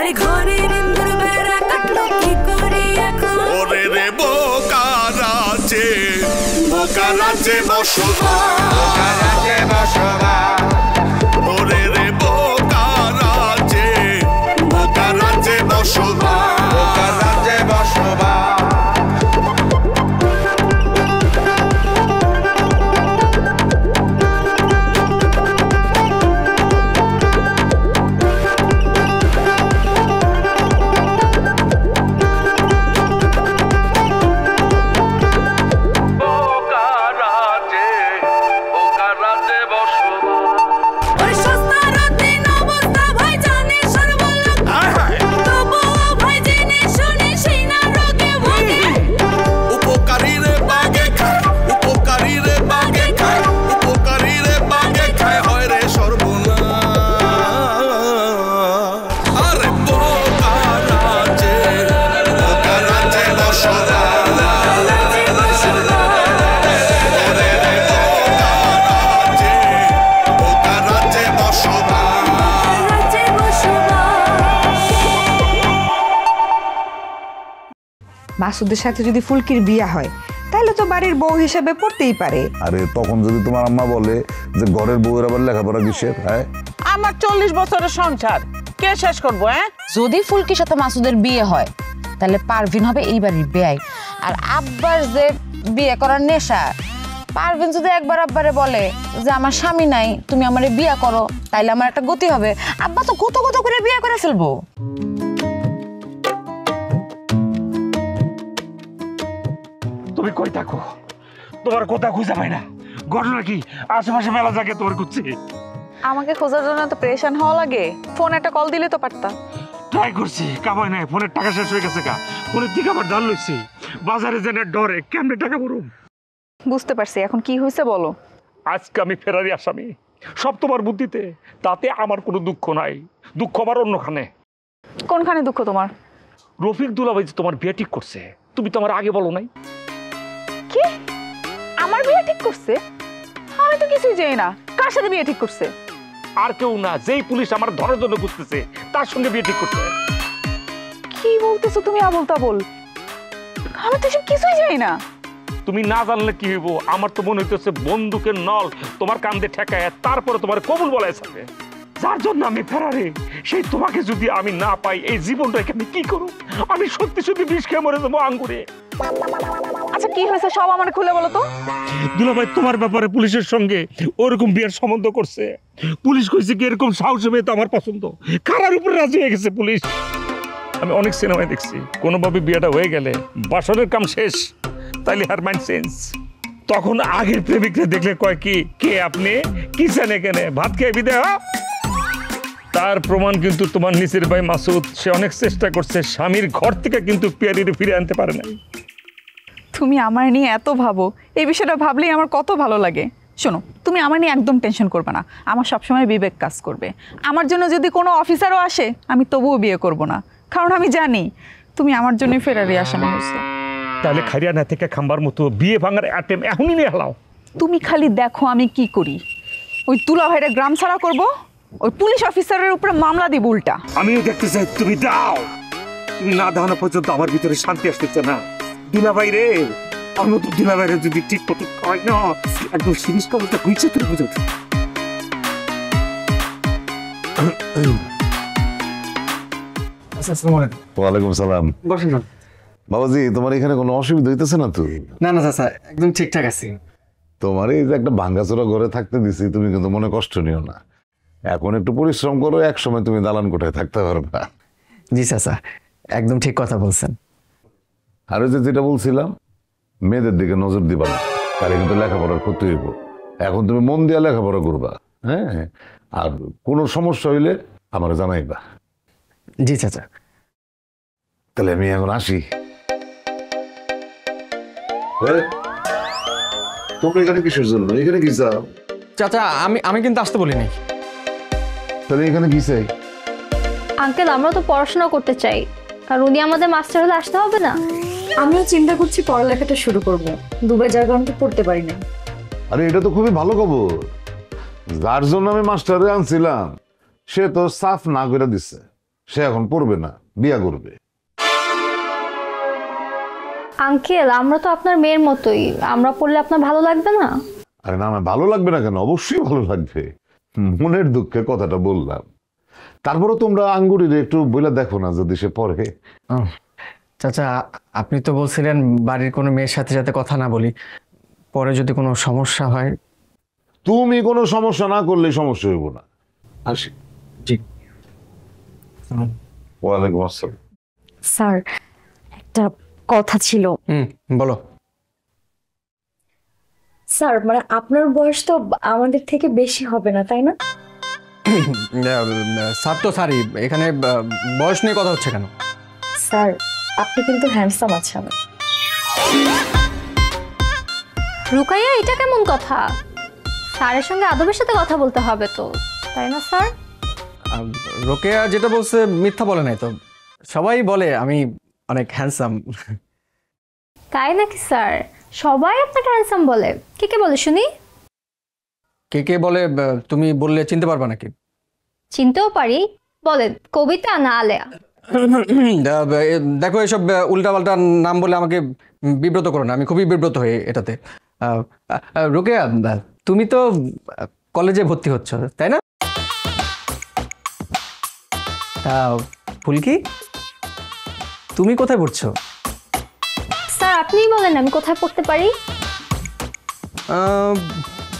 আরে ঘরের ইন্দুর বেড়া কাটলো কি করি এখন ওরে রে বোকা রাজ্যে বসবাস ওরে রে বোকা রাজ্যে বসবাস মাসুদের সাথে যদি ফুলকির বিয়ে হয় তাহলে তো বাড়ির বউ হিসেবে পড়তেই পারে। আরে তখন যদি তোমার আম্মা বলে যে ঘরের বউয়ের আবার লেখাপড়া কিসের? হ্যাঁ, আমার 40 বছরের সংসার কে শেষ করবো? যদি ফুলকির সাথে মাসুদের বিয়ে হয় তাহলে পারভিন হবে এই বাড়ির বেয়াই। আর আব্বার যে বিয়ে করার নেশা, পারভিন যদি একবার আব্বারে বলে যে আমার স্বামী নাই, তুমি আমারে বিয়ে করো, তাইলে আমার একটা গতি হবে। আব্বা তো কত কত করে বিয়ে করে ফেলবো। তুমি কই থাকো? তোমার কথা খুঁজে পাই না। ঘটনা কি? আশেপাশে মেলা জায়গায় তোমার খুঁজছি। আমাকে খোঁজার জন্য তো প্রেশান হওয়া লাগে? ফোন একটা কল দিলে তো পারতা। ট্রাই করছি, কামাই নাই। ফোনের টাকা শেষ হয়ে গেছে। ফোনের থেকে আবার ধার লইছি। বাজারে জেনে ডরে কেমনে টাকা ভরুম। বুঝতে পারছি, এখন কি হয়েছে বলো। আজকে আমি ফেরারি আসামি, সব তোমার বুদ্ধিতে। তাতে আমার কোনো দুঃখ নাই, দুঃখ আমার অন্যখানে। কোনখানে দুঃখ তোমার? রফিক দুলাভাই যে তোমার বিয়ে ঠিক করছে, তুমি তো আমার আগে বলো নাই। কি? আমার বিয়ে ঠিক করছে? আমি তো কিছুই জানি না। কার সাথে বিয়ে ঠিক করছে? আর কেউ না, যেই পুলিশ আমার ধরার জন্য খুঁজতেছে তার সঙ্গে বিয়ে ঠিক করছে। কি বলতেছো তুমি আবল তাবল? আমি তো সব কিছুই জানি না। তুমি না জানলে কি হইব? আমার তো মনে হইতেছে বন্দুকের নল তোমার কান্দে ঠেকায়, তারপরে তোমার কবুল বলায় যাবে। যার জন্য আমি ফেরারে, সেই তোমাকে যদি আমি না পাই, এই জীবনটাকে আমি কি করব? আমি সত্যি সত্যি বিষ খেয়ে মরে যাবো আঙ্গুরে। আচ্ছা কি হয়েছে সব আমার খুলে বলো তো। দুলাভাই তোমার ব্যাপারে পুলিশের সঙ্গে ওরকম বিয়ের সম্বন্ধ করছে। পুলিশ কইছে কি এরকম সাহসী মেয়ে তো আমার পছন্দ। কারার উপর রাজি হয়ে গেছে পুলিশ। আমি অনেক সিনেমায় দেখছি, কোনোভাবে বিয়েটা হয়ে গেলে বাসনের কাম শেষ, তাইলে আর মাইন্ড চেঞ্জ। তখন আগের প্রেমিকরা দেখলে কয় কি, কে আপনি, কি চান এখানে, ভাত খেয়ে বিদায় হ। তার প্রমাণ কিন্তু তোমার নিচের ভাই মাসুদ। সে অনেক চেষ্টা করছে, স্বামীর ঘর থেকে কিন্তু পিয়ারির ফিরে আনতে পারে নাই। তুমি আমার নিয়ে এত ভাবো, এই বিষয়টা ভাবলেই আমার কত ভালো লাগে। শোনো, তুমি আমার নিয়ে একদম টেনশন করবে না। আমার সবসময় বিবেক কাজ করবে। আমার জন্য যদি কোনো অফিসারও আসে, আমি তবুও বিয়ে করব না, কারণ আমি জানি তুমি আমার জন্য ফেরারি আসামি হয়েছো। তাহলে খারিয়ানা থেকে খাম্বার মতো বিয়ে ভাঙার অ্যাটেম এখনই নিয়ে হালাও। তুমি খালি দেখো আমি কি করি। ওই তুলা ভাইরে গ্রাম ছাড়া করব, ওই পুলিশ অফিসারের উপরে মামলা দিব উল্টা। আমিও দেখতে চাই তুমি দাও। তুমি না দাও পর্যন্ত আমার ভিতরে শান্তি আসতেছে না। দুলাভাই রে, আমি তো দুলাভাইরে যদি ঠিক মতো খাই না, একদম সিরিজ কবলটা হয়েছে তুমি বুঝো। ওয়ালাইকুম সালাম। বসেন না বাবাজি, তোমার এখানে কোনো অসুবিধা হইতেছে না তো? না না চাচা, একদম ঠিকঠাক আছি। তোমার এই যে একটা ভাঙ্গাচোরা ঘরে থাকতে দিছি, তুমি কিন্তু মনে কষ্ট নিও না। এখন একটু পরিশ্রম করো, এক সময় তুমি দালান কোঠায় থাকতে পারবা। জি চাচা, একদম ঠিক কথা বলছেন। আর ওই যে যেটা বলছিলাম, মেয়েদের দিকে নজর দিবা না, তাহলে কিন্তু লেখাপড়ার ক্ষতি হইব। এখন তুমি মন দিয়া লেখাপড়া করবা, হ্যাঁ? আর কোনো সমস্যা হইলে আমার জানাইবা। জি চাচা। তাহলে আমি এখন আসি। তোমরা এখানে কিসের জন্য? এখানে কি চাও? চাচা, আমি কিন্তু আসতে বলিনি। তাহলে এখানে কি চাই? আঙ্কেল, আমরা তো পড়াশোনা করতে চাই, আর উনি আমাদের মাস্টার হলে আসতে হবে না? আমিও চিন্তা করছি পড়ালেখাটা শুরু করব। দুবাই যার কারণে পড়তে পারি না। আরে এটা তো খুবই ভালো খবর। যার জন্য আমি মাস্টারে আনছিলাম সে তো সাফ না করে দিচ্ছে। সে এখন পড়বে না, বিয়া করবে। আঙ্কেল আমরা তো আপনার মেয়ের মতোই, আমরা পড়লে আপনার ভালো লাগবে না? আরে না, আমার ভালো লাগবে না কেন, অবশ্যই ভালো লাগবে। মনের দুঃখে কথাটা বললাম। তারপরে তোমরা আঙ্গুরির একটু বইলা দেখো না যদি সে পড়ে। চাচা আপনি তো বলছিলেন বাড়ির কোনো মেয়ের সাথে যাতে কথা না বলি, পরে যদি কোনো সমস্যা হয়। তুমি কোনো সমস্যা না করলে সমস্যা হইব না। আসি। জি। ওয়ালাইকুম আসসালাম। স্যার একটা কথা ছিল। বলো। স্যার মানে আপনার বয়স তো আমাদের থেকে বেশি হবে না, তাই না? স্যার তো স্যারই, এখানে বয়স নিয়ে কথা হচ্ছে কেন? স্যার আপনি কিন্তু হ্যান্ডসাম আছেন। রুকাইয়া এটা কেমন কথা? স্যারের সঙ্গে আদবের সাথে কথা বলতে হবে তো, তাই না স্যার? রোকেয়া যেটা বলছে মিথ্যা বলে নাই তো, সবাই বলে আমি অনেক হ্যান্ডসাম। তাই নাকি স্যার? সবাই আপনাকে হ্যান্ডসাম বলে? কে কে বলে শুনি? কে কে বলে তুমি বললে চিনতে পারবা নাকি? চিনতেও পারি, বলেন। কবিতা না আলেয়া? দেখো এসব উল্টাপাল্টা নাম বলে আমাকে বিব্রত করো না, আমি খুবই বিব্রত হই এটাতে। রোকেয়া তুমি তো কলেজে ভর্তি হচ্ছ তাই না? ফুলকি তুমি কোথায় পড়ছো? স্যার আপনিই বলেন আমি কোথায় পড়তে পারি।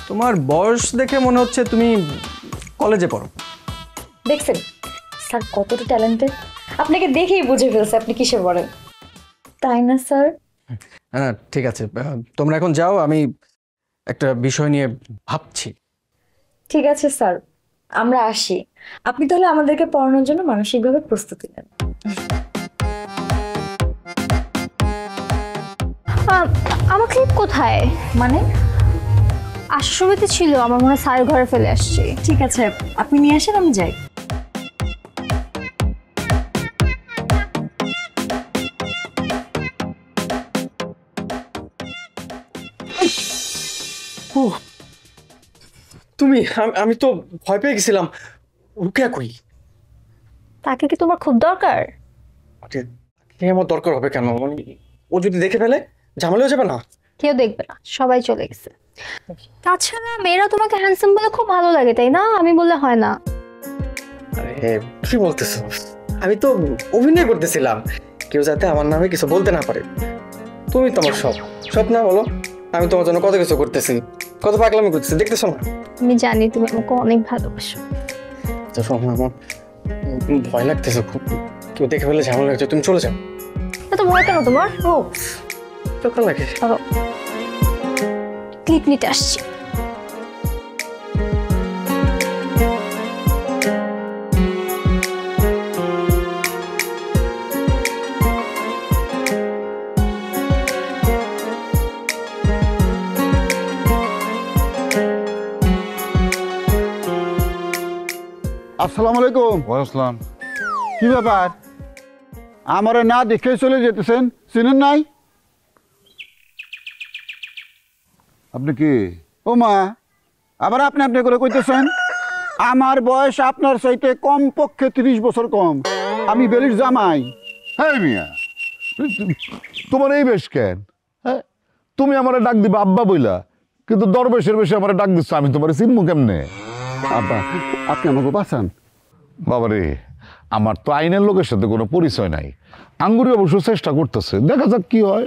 তোমার বয়স দেখে মনে হচ্ছে তুমি কলেজে পড়ো। দেখছেন স্যার কতটা ট্যালেন্টেড, আপনাকে দেখেই বুঝে ফেলছে আপনি কিসে পড়েন, তাই না স্যার? হ্যাঁ ঠিক আছে, তোমরা এখন যাও, আমি একটা বিষয় নিয়ে ভাবছি। ঠিক আছে স্যার, আমরা আসি। আপনি তাহলে আমাদেরকে পড়ানোর জন্য মানসিকভাবে প্রস্তুতি নেন। আমার ক্লিপ কোথায়? মানে আসার সময় তো ছিল, আমার মনে হয় স্যারের ঘরে ফেলে আসছি। ঠিক আছে আপনি নিয়ে আসেন, আমি যাই। তুমি আমি তো ভয় পেয়ে গেছিলাম। রুকিয়া কই? তাকে কি তোমার খুব দরকার? আমার দরকার হবে কেন? মানে ও যদি দেখে ফেলে ঝামেলা হয়ে যাবে না? কেউ দেখবে না, সবাই চলে গেছে। তাছাড়া মেয়েরা তোমাকে হ্যান্ডসাম বলে খুব ভালো লাগে তাই না? আমি বললে হয় না। আরে কি বলতেছো? আমি তো অভিনয় করতেছিলাম, কেউ যাতে আমার নামে কিছু বলতে না পারে। তুমি তোমার সব না বলো, আমি তোমার জন্য কত কিছু করতেছি, কত পাগলামি করতেছি, দেখতেছো না? আমি জানি তুমি আমাকে অনেক ভালোবাসো। আমার ভয় লাগতেছে খুব, কেউ দেখে ফেলে ঝামেলা লাগছে, তুমি চলে যাও। এত ভয় কেন তোমার? ও দরকার লাগে। ক্লিপ নিতে আসছি। আসসালামু আলাইকুম। ওয়ালাইকুম। কি ব্যাপার, আমারে না দেখে চলে যেতেছেন? চিনেন নাই? আপনি কি? ও মা, আবার আপনি আপনি করে কইতেছেন? আমার বয়স আপনার চাইতে কম পক্ষে 30 বছর কম। আমি বেলির জামাই। হ্যাঁ মিয়া, তোমার এই বেশ কেন? হ্যাঁ, তুমি আমারে ডাক দিবা আব্বা বইলা, কিন্তু দরবেশের বেশি আমারে ডাক দিচ্ছ, আমি তোমার চিনবো কেমনে? আব্বা আপনি আমাকে বাঁচান। বাবারে, আমার তো আইনের লোকের সাথে কোনো পরিচয় নাই। আঙ্গুরি অবশ্য চেষ্টা করতেছে, দেখা যাক কি হয়।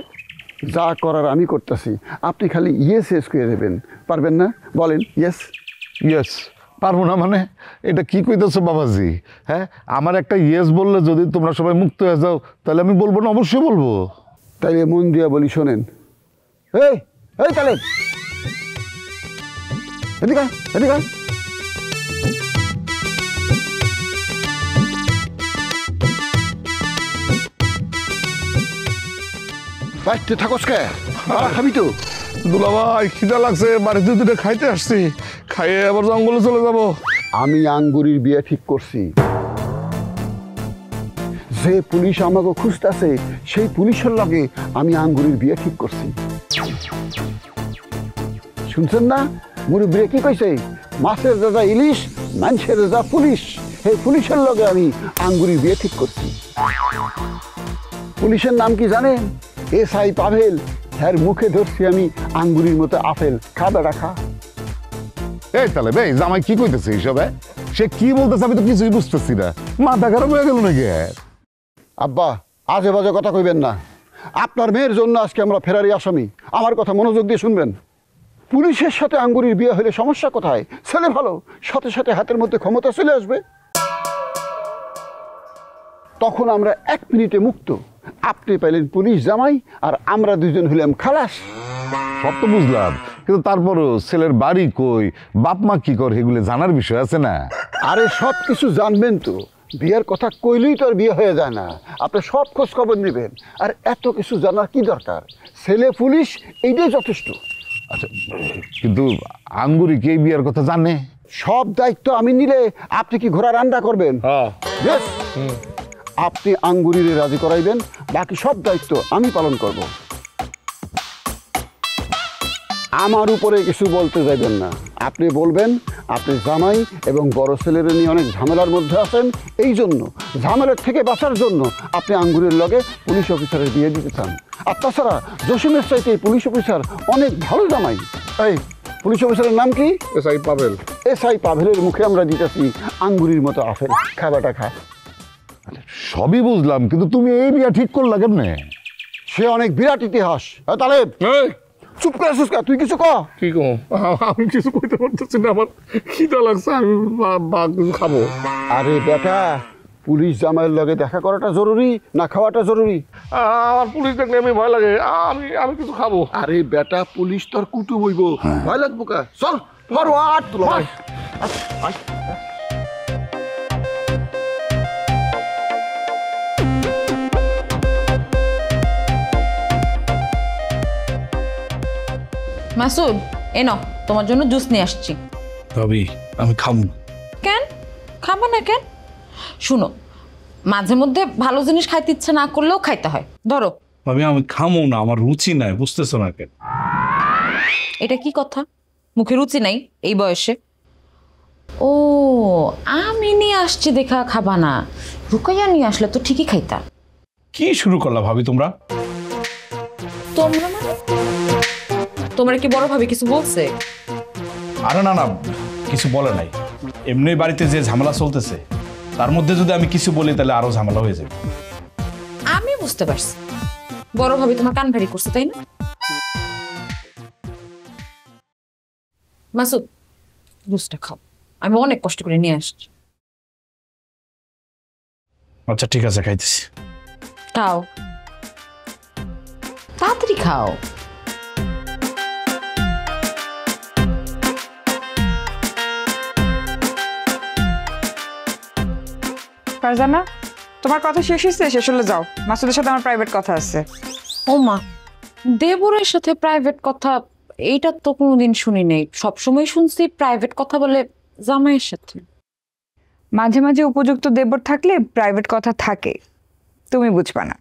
যা করার আমি করতেছি, আপনি খালি ইয়েস ইয়েস করে দেবেন। পারবেন না? বলেন ইয়েস। ইয়েস পারবো না মানে? এটা কি কইতেছো বাবাজি? হ্যাঁ, আমার একটা ইয়েস বললে যদি তোমরা সবাই মুক্ত হয়ে যাও, তাহলে আমি বলবো না? অবশ্যই বলবো। তাইলে মন দিয়া বলি, শোনেন। এই এই তাহলে এদিকে এদিকে বাইতে থাকস কে? খাবি তো? দুলাভাই খিদা লাগছে, বাড়িতে দুটো খাইতে আসছি, খাইয়ে আবার জঙ্গলে চলে যাব। আমি আঙ্গুরির বিয়ে ঠিক করছি। যে পুলিশ আমাকে খুঁজতেছে সেই পুলিশের লগে আমি আঙ্গুরির বিয়ে ঠিক করছি। শুনছেন না? মুরব্বী কি কইছে? মাছের রাজা ইলিশ, মানুষের রাজা পুলিশ। এই পুলিশের লগে আমি আঙ্গুরির বিয়ে ঠিক করছি। পুলিশের নাম কি জানেন? SI পাভেল। হ্যার মুখে ধরছি আমি আঙ্গুরির মতো আপেল। খা বেটা খা। এই তাহলে ভাই জামাই কি কইতেছে এইসব? সে কি বলতেছে আমি তো কিছুই বুঝতেছি না। মাথা খারাপ হয়ে গেল নাকি? আব্বা আজে বাজে কথা কইবেন না। আপনার মেয়ের জন্য আজকে আমরা ফেরারি আসামি। আমার কথা মনোযোগ দিয়ে শুনবেন। পুলিশের সাথে আঙ্গুরির বিয়ে হলে সমস্যা কোথায়? ছেলে ভালো, সাথে সাথে হাতের মধ্যে ক্ষমতা চলে আসবে। তখন আমরা 1 মিনিটে মুক্ত। আপনি পাইলেন পুলিশ জামাই আর আমরা দুজন হইলাম খালাস। সব তো বুঝলাম, কিন্তু তারপরও ছেলের বাড়ি কই, বাপ মা কি করে, এগুলো জানার বিষয় আছে না? আরে সব কিছু জানবেন তো। বিয়ের কথা কইলেই তো আর বিয়ে হয়ে যায় না। আপনি সব খোঁজ খবর নেবেন। আর এত কিছু জানার কি দরকার? ছেলে পুলিশ এইটাই যথেষ্ট। আচ্ছা, কিন্তু আঙ্গুরি কি এই বিয়ের কথা জানে? সব দায়িত্ব আমি নিলে আপনি কি ঘোড়া রান্না করবেন? Yes. আপনি আঙ্গুরিরে রাজি করাইবেন, বাকি সব দায়িত্ব আমি পালন করব। আমার উপরে কিছু বলতে যাইবেন না। আপনি বলবেন আপনি জামাই এবং বড় ছেলের নিয়ে অনেক ঝামেলার মধ্যে আছেন, এই জন্য ঝামেলার থেকে বাঁচার জন্য আপনি আঙ্গুরের লগে পুলিশ অফিসারের বিয়ে দিতে চান। আর তাছাড়া জসিমের চাইতে পুলিশ অফিসার অনেক ভালো জামাই। এই পুলিশ অফিসারের নাম কি? SI পাভেল। SI পাভেলের মুখে আমরা দিতেছি আঙ্গুরির মতো আপেল। খাবারটা খা। সবই বুঝলাম, কিন্তু তুমি এই বিয়ে ঠিক করলা কেমনে? সে অনেক বিরাট ইতিহাস। তাহলে চুপ করে আসিস কা? তুই কিছু ক। কি কো? আমি কিছু কইতে পারতেছি না, আমার খিদা লাগছে, আমি খাবো। আরে বেটা, পুলিশ জামাইয়ের লগে দেখা করাটা জরুরি না খাওয়াটা জরুরি? আমার পুলিশ দেখলে আমি ভয় লাগে, আমি কিছু খাবো। আরে বেটা, পুলিশ তোর কুটুম হইব, ভয় লাগবো কা? চল ফরওয়ার্ড তুলো। মাসুদ এনো, তোমার জন্য জুস নিয়ে আসছি। ভাবি আমি খাবো। কেন খাবো না? কেন? শুনো, মাঝে মধ্যে ভালো জিনিস খাইতে ইচ্ছা না করলেও খাইতে হয়। ধরো। ভাবি আমি খামো না, আমার রুচি নাই, বুঝতেছো না কেন? এটা কি কথা? মুখে রুচি নাই এই বয়সে? ও, আমি নিয়ে আসছি দেখা খাবা না, রুকাইয়া নিয়ে আসলে তো ঠিকই খাইতা। কি শুরু করলা ভাবি তোমরা? তোমরা মানে? তোমরা কি বড় ভাবি কিছু বলছে? আরে না না, কিছু বলে নাই। এমনি বাড়িতে যে ঝামেলা চলতেছে তার মধ্যে যদি আমি কিছু বলি তাহলে আরো ঝামেলা হয়ে যাবে। আমি বুঝতে পারছি, বড় ভাবি তোমার কান ভারী করছে, তাই না? মাসুদ, জুসটা খাও, আমি অনেক কষ্ট করে নিয়ে আসছি। আচ্ছা ঠিক আছে, খাইতেছি। খাও, তাড়াতাড়ি খাও। ফারজানা, তোমার কথা শেষ হয়েছে? শেষ হলে যাও, মাসুদের সাথে আমার প্রাইভেট কথা আছে। ও মা, দেবরের সাথে প্রাইভেট কথা? এইটা তো কোনোদিন শুনি নেই। সবসময় শুনছি প্রাইভেট কথা বলে জামাইয়ের সাথে। মাঝে মাঝে উপযুক্ত দেবর থাকলে প্রাইভেট কথা থাকে, তুমি বুঝবা না।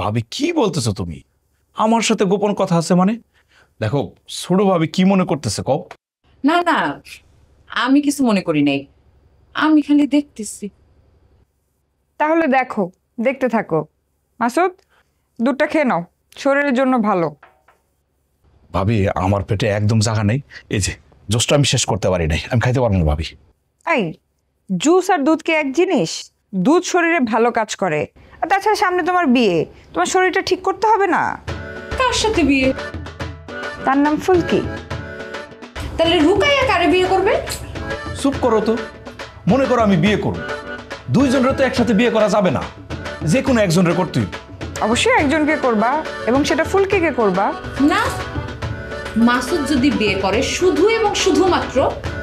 ভাবি কি বলতেছো তুমি? আমার সাথে গোপন কথা আছে মানে? দেখো ছোট ভাবি কি মনে করতেছে কও। না না, আমি কিছু মনে করি নাই, আমি খালি দেখতেছি। তাহলে দেখো, দেখতে থাকো। মাসুদ, দুধটা খেয়ে নাও, শরীরের জন্য ভালো। ভাবি আমার পেটে একদম জায়গা নেই, এই যে জোসটা আমি শেষ করতে পারি নাই, আমি খাইতে পারবো না ভাবি। এই জুস আর দুধ কি এক জিনিস? দুধ শরীরে ভালো কাজ করে, আর তাছাড়া সামনে তোমার বিয়ে, তোমার শরীরটা ঠিক করতে হবে না? কার সাথে বিয়ে? তার নাম ফুলকি। তাহলে রুকাইয়া কারে বিয়ে করবে? চুপ করো তো। মনে করো আমি বিয়ে করব, দুইজনের তো একসাথে বিয়ে করা যাবে না, যে কোনো একজনের করতেই। অবশ্যই একজনকে করবা, এবং সেটা ফুলকিকে করবা। না, মাসুদ যদি বিয়ে করে শুধু এবং শুধুমাত্র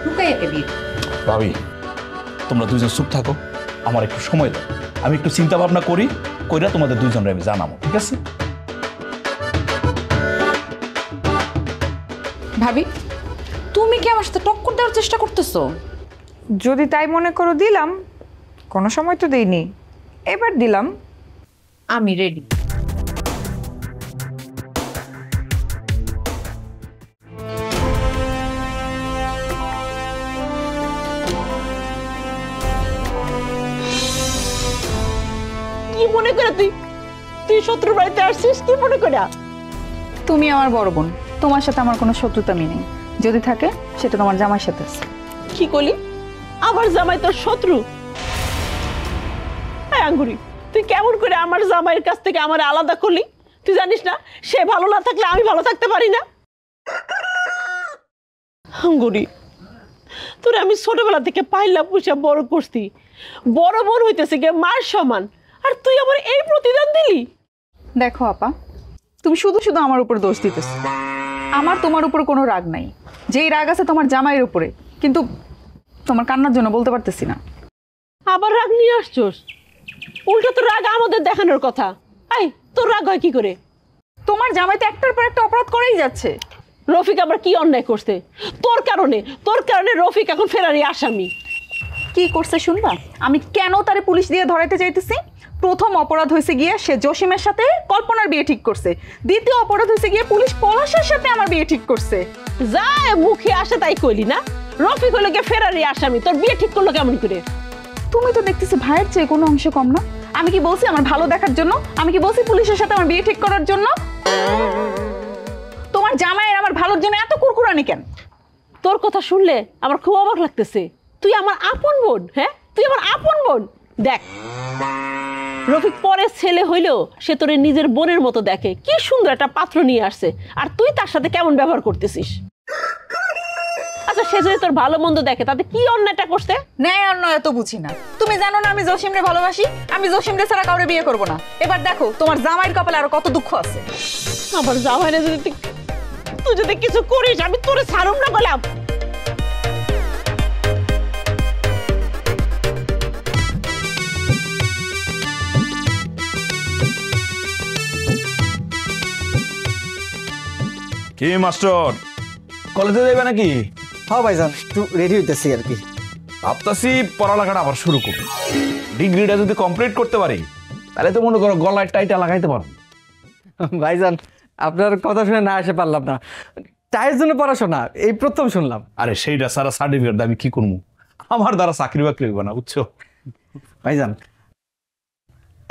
রুকাইয়াকে বিয়ে। ভাবি তোমরা দুইজন চুপ থাকো, আমার একটু সময় দাও, আমি একটু চিন্তা ভাবনা করি, কইরা তোমাদের দুইজনের আমি জানাবো, ঠিক আছে? ভাবি তুমি কি আমার সাথে টক্কর দেওয়ার চেষ্টা করতেছো? যদি তাই মনে করো দিলাম, কোনো সময় তো দেইনি, এবার দিলাম। আমি রেডি। কি মনে করে তুই তুই শত্রু বাড়িতে আসছিস কি মনে করে? তুমি আমার বড় বোন, তোমার সাথে আমার কোনো শত্রুতামি নেই, যদি থাকে সেটা তোমার জামাইয়ের সাথে আছে। কি করলি? আমার জামাই তোর শত্রু? এই আঙ্গুরি, তুই কেমন করে আমার জামাইয়ের কাছ থেকে আমার আলাদা করলি? তুই জানিস না সে ভালো না থাকলে আমি ভালো থাকতে পারি না? আঙ্গুরি, তোর আমি ছোটবেলা থেকে পাইলা পুষা বড় করছি, বড় বোন হইতেছে গিয়ে মার সমান, আর তুই আমার এই প্রতিদান দিলি? দেখো আপা, তুমি শুধু শুধু আমার উপর দোষ দিতেছ। আমার তোমার উপর কোনো রাগ নাই, যেই রাগ আছে তোমার জামাইয়ের উপরে, কিন্তু তোমার কান্নার জন্য বলতে পারতেছি না। আবার রাগ নিয়ে আসছোস? উল্টো তো রাগ আমাদের দেখানোর কথা। এই তোর রাগ হয় কি করে? তোমার জামাই তো একটার পর একটা অপরাধ করেই যাচ্ছে। রফিক আবার কি অন্যায় করছে? তোর কারণে রফিক এখন ফেরারি আসামি। কি করছে শুনবা? আমি কেন তারে পুলিশ দিয়ে ধরাইতে চাইতেছি? প্রথম অপরাধ হয়েছে গিয়ে সে জসিমের সাথে কল্পনার বিয়ে ঠিক করছে, দ্বিতীয় অপরাধ হয়েছে গিয়ে পুলিশ পলাশের সাথে আমার বিয়ে ঠিক করছে। যা মুখে আসে তাই কইলি না? রফিক হলো গিয়ে ফেরারি আসামি, তোর বিয়ে ঠিক করলো কেমন করে? তুমি তো দেখতেছি ভাইয়ের চেয়ে কোনো অংশ কম না। আমি কি বলছি আমার ভালো দেখার জন্য? আমি কি বলছি পুলিশের সাথে আমার বিয়ে ঠিক করার জন্য? তোমার জামাইয়ের আমার ভালোর জন্য এত কুরকুরানি কেন? তোর কথা শুনলে আমার খুব অবাক লাগতেছে। তুই আমার আপন বোন, হ্যাঁ তুই আমার আপন বোন। দেখ, রফিক পরের ছেলে হইলেও সে তোর নিজের বোনের মতো দেখে। কি সুন্দর একটা পাত্র নিয়ে আসছে, আর তুই তার সাথে কেমন ব্যবহার করতেছিস? আচ্ছা, সে যদি তোর ভালো মন্দ দেখে তাতে কি অন্যায়টা করছে? ন্যায় অন্যায় এত বুঝি না। তুমি জানো না আমি জসিমরে ভালোবাসি, আমি জসিমরে ছাড়া কাউরে বিয়ে করব না। এবার দেখো তোমার জামাইয়ের কপালে আরো কত দুঃখ আছে। আমার জামাইরে যদি তুই যদি কিছু করিস আমি তোরে ছাড়ুম না বললাম। কি মাস্টার, কলেজে যাইবে নাকি? হ্যাঁ ভাইজান, একটু রেডি হইতেছি আর কি। ভাবতাছি পড়ালেখাটা আবার শুরু করব। ডিগ্রিটা যদি কমপ্লিট করতে পারি তাহলে তো মনে করো গলায় টাইটা লাগাইতে পারবো। ভাইজান, আপনার কথা শুনে না এসে পারলাম না। টাইয়ের জন্য পড়াশোনা এই প্রথম শুনলাম। আরে সেইটা সারা সার্টিফিকেট আমি কি করবো? আমার দ্বারা চাকরি বাকরি হইব না, বুঝছো? ভাইজান,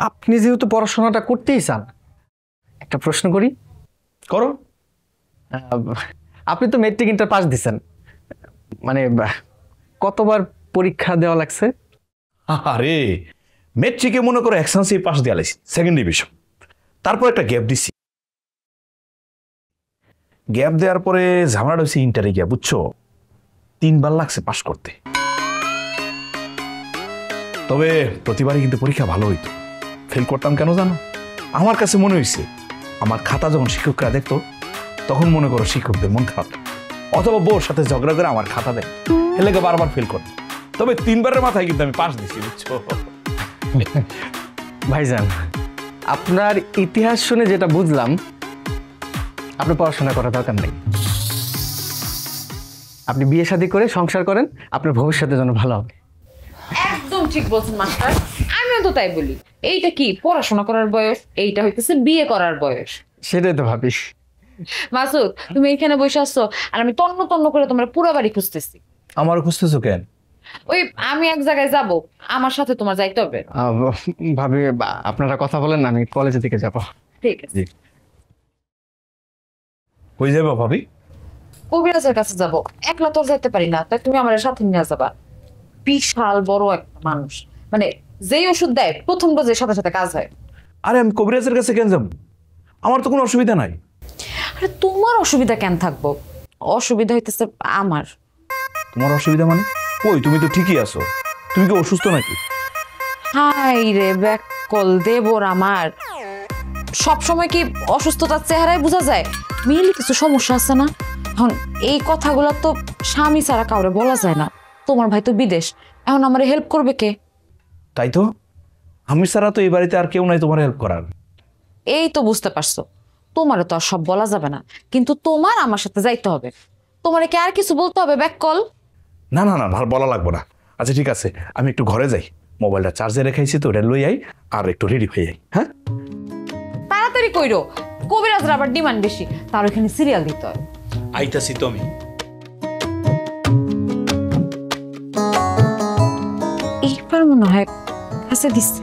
আপনি যেহেতু পড়াশোনাটা করতেই চান, একটা প্রশ্ন করি। করো। আপনি তো মেট্রিক ইন্টার পাস দিছেন, মানে কতবার পরীক্ষা দেওয়া লাগছে? আরে মেট্রিকে মনে করো এক্সান্সি পাস দিয়ে আলাইছি, সেকেন্ড ডিভিশন। তারপর একটা গ্যাপ দিছি। গ্যাপ দেওয়ার পরে ঝামেলাটা হয়েছে ইন্টারে গিয়া, বুঝছো? 3 বার লাগছে পাস করতে। তবে প্রতিবারই কিন্তু পরীক্ষা ভালো হইতো। ফেল করতাম কেন জানো? আমার কাছে মনে হয়েছে আমার খাতা যখন শিক্ষকরা দেখতো তখন মনে করো শিক্ষকদের মন খারাপ, অথবা বউর সাথে ঝগড়া করে আমার খাতা দেয়, এলাকা বারবার ফেল করতাম। তবে 3 বারের মাথায় কিন্তু আমি পাস দিছি, বুঝছো? ভাইজান, আপনার ইতিহাস শুনে যেটা বুঝলাম, আপনার পড়াশোনা করার দরকার নেই। আপনি বিয়ে শাদী করে সংসার করেন, আপনার ভবিষ্যতের জন্য ভালো হবে। একদম ঠিক বলছেন মাস্টার, আমিও তো তাই বলি। এইটা কি পড়াশোনা করার বয়স? এইটা হইতেছে বিয়ে করার বয়স। সেটাই তো ভাবিস। মাসুদ, তুমি এখানে বসে আসছো আর আমি তন্ন তন্ন করে তোমার পুরো বাড়ি খুঁজতেছি। আমার খুঁজতেছো কেন? ওই আমি এক জায়গায় যাব, আমার সাথে তোমার যাইতে হবে। ভাবি, আপনারা কথা বলেন, আমি কলেজের দিকে যাব। ঠিক আছে। কই যাবো ভাবি? কবিরাজের কাছে যাব। একলা তোর যাইতে পারি না, তাই তুমি আমার সাথে নিয়ে যাবা। বিশাল বড় একটা মানুষ, মানে যেই ওষুধ দেয় প্রথম ডোজের সাথে সাথে কাজ হয়। আরে আমি কবিরাজের কাছে কেন যাবো? আমার তো কোনো অসুবিধা নাই। আরে তোমার অসুবিধা কেন থাকবো? অসুবিধা হইতেছে আমার। তোমার অসুবিধা মানে? কই, তুমি তো ঠিকই আছো। তুমি কি অসুস্থ নাকি? হাই রে ব্যাকল দেবর আমার, সব সময় কি অসুস্থতার চেহারায় বোঝা যায়? মেয়েলি কিছু সমস্যা আছে না? এখন এই কথাগুলো তো স্বামী ছাড়া কাউরে বলা যায় না। তোমার ভাই তো বিদেশ, এখন আমার হেল্প করবে কে? তাই তো, আমি ছাড়া তো এই বাড়িতে আর কেউ নাই তোমার হেল্প করার। এই তো বুঝতে পারছো, তোমারও তো আর সব বলা যাবে না, কিন্তু তোমার আমার সাথে যাইতে হবে। তোমারে কি আর কিছু বলতে হবে ব্যাকল? না না না, ভালো বলা লাগবো না। আচ্ছা ঠিক আছে, আমি একটু ঘরে যাই, মোবাইলটা চার্জে রেখেছি তো, ওটা লই আই আর একটু রেডি হয়ে যাই। হ্যাঁ তাড়াতাড়ি কইরো, কবিরাজের আবার ডিমান্ড বেশি, তার ওখানে সিরিয়াল দিতে হয়। আইতাছি তো আমি। এইবার মনে হয় কাছে দিচ্ছে।